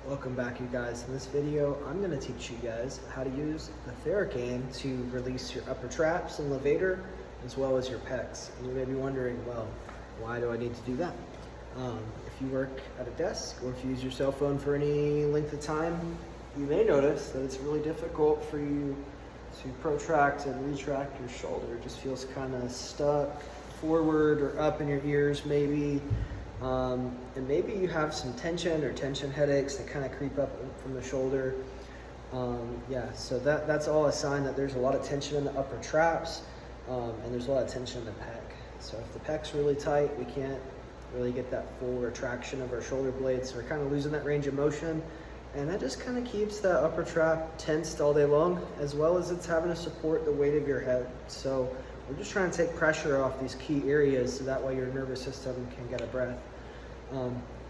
Welcome back, you guys. In this video, I'm going to teach you guys how to use the Theracane to release your upper traps and levator, as well as your pecs. And you may be wondering, well, why do I need to do that? If you work at a desk or if you use your cell phone for any length of time, you may notice that it's really difficult for you to protract and retract your shoulder. It just feels kind of stuck forward or up in your ears maybe. And maybe you have some tension or tension headaches that kind of creep up from the shoulder. So that's all a sign that there's a lot of tension in the upper traps, and there's a lot of tension in the pec. So if the pec's really tight, we can't really get that full retraction of our shoulder blades. So we're kind of losing that range of motion, and that just kind of keeps that upper trap tensed all day long, as well as it's having to support the weight of your head. So we're just trying to take pressure off these key areas so that way your nervous system can get a breath.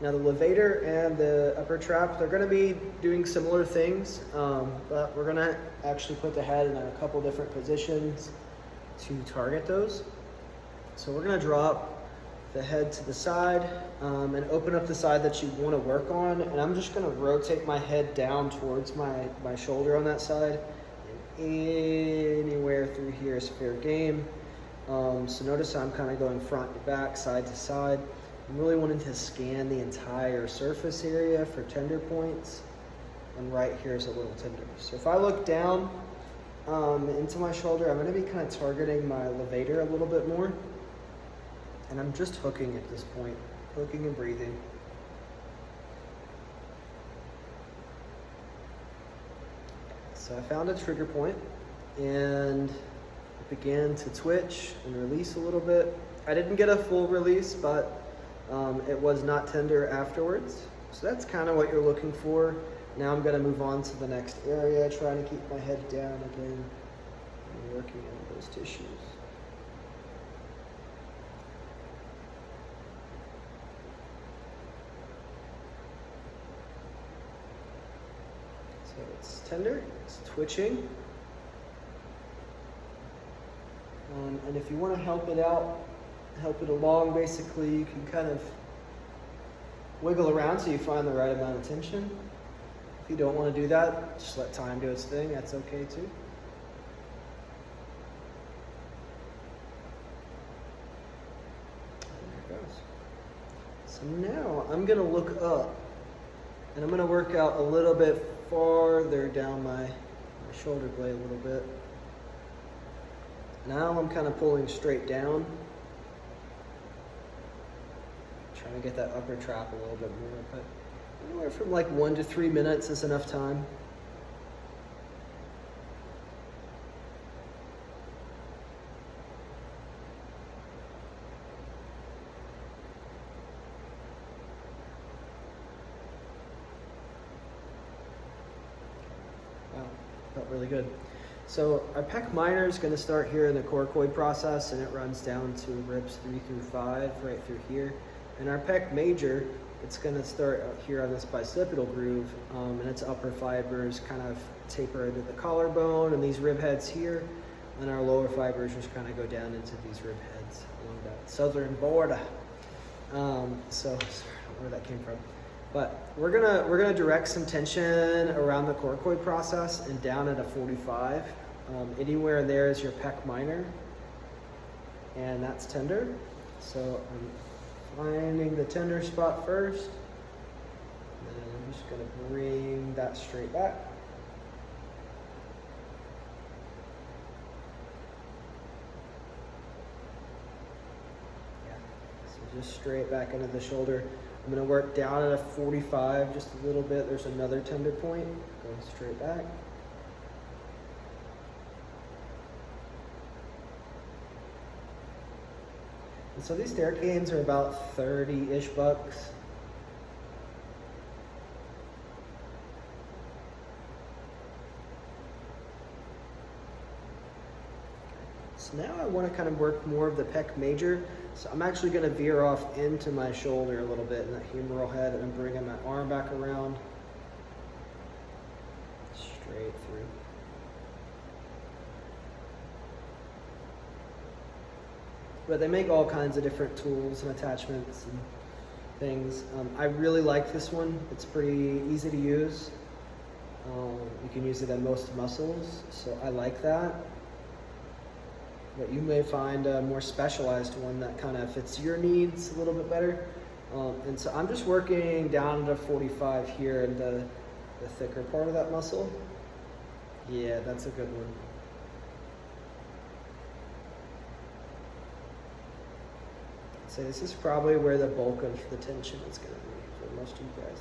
Now the levator and the upper trap, they're going to be doing similar things, but we're going to actually put the head in a couple different positions to target those. So we're going to drop the head to the side and open up the side that you want to work on, and I'm just going to rotate my head down towards my shoulder on that side, and anywhere through here is fair game. So notice I'm kind of going front to back, side to side. I'm really wanting to scan the entire surface area for tender points, and right here is a little tender. So if I look down into my shoulder, I'm going to be kind of targeting my levator a little bit more, and I'm just hooking at this point, hooking and breathing. So I found a trigger point, and it began to twitch and release a little bit. I didn't get a full release, but it was not tender afterwards. So that's kind of what you're looking for. Now I'm going to move on to the next area, trying to keep my head down again and working on those tissues. So it's tender, it's twitching. And if you want to help it out, help it along, basically you can kind of wiggle around so you find the right amount of tension. If you don't want to do that, just let time do its thing, that's okay too. And there it goes. So now I'm going to look up, and I'm going to work out a little bit farther down my shoulder blade a little bit. Now I'm kind of pulling straight down, trying to get that upper trap a little bit more, but anywhere from like 1 to 3 minutes is enough time. Wow, felt really good. So our pec minor is going to start here in the coracoid process, and it runs down to ribs 3 through 5, right through here. And our pec major, it's going to start out here on this bicipital groove, and its upper fibers kind of taper into the collarbone and these rib heads here, and our lower fibers just kind of go down into these rib heads along that southern border. So I don't know where that came from, but we're gonna direct some tension around the coracoid process and down at a 45. Anywhere in there is your pec minor, and that's tender. So I'm finding the tender spot first, and then I'm just going to bring that straight back. Yeah, so just straight back into the shoulder. I'm going to work down at a 45 just a little bit. There's another tender point, going straight back. And so these Theracanes are about 30-ish bucks. So now I want to kind of work more of the pec major. So I'm actually going to veer off into my shoulder a little bit in that humeral head, and I'm bringing my arm back around, straight through. But they make all kinds of different tools and attachments, and things. I really like this one. It's pretty easy to use. You can use it on most muscles, so I like that. But you may find a more specialized one that kind of fits your needs a little bit better. And so I'm just working down to 45 here in the thicker part of that muscle. Yeah, that's a good one. So this is probably where the bulk of the tension is going to be for most of you guys.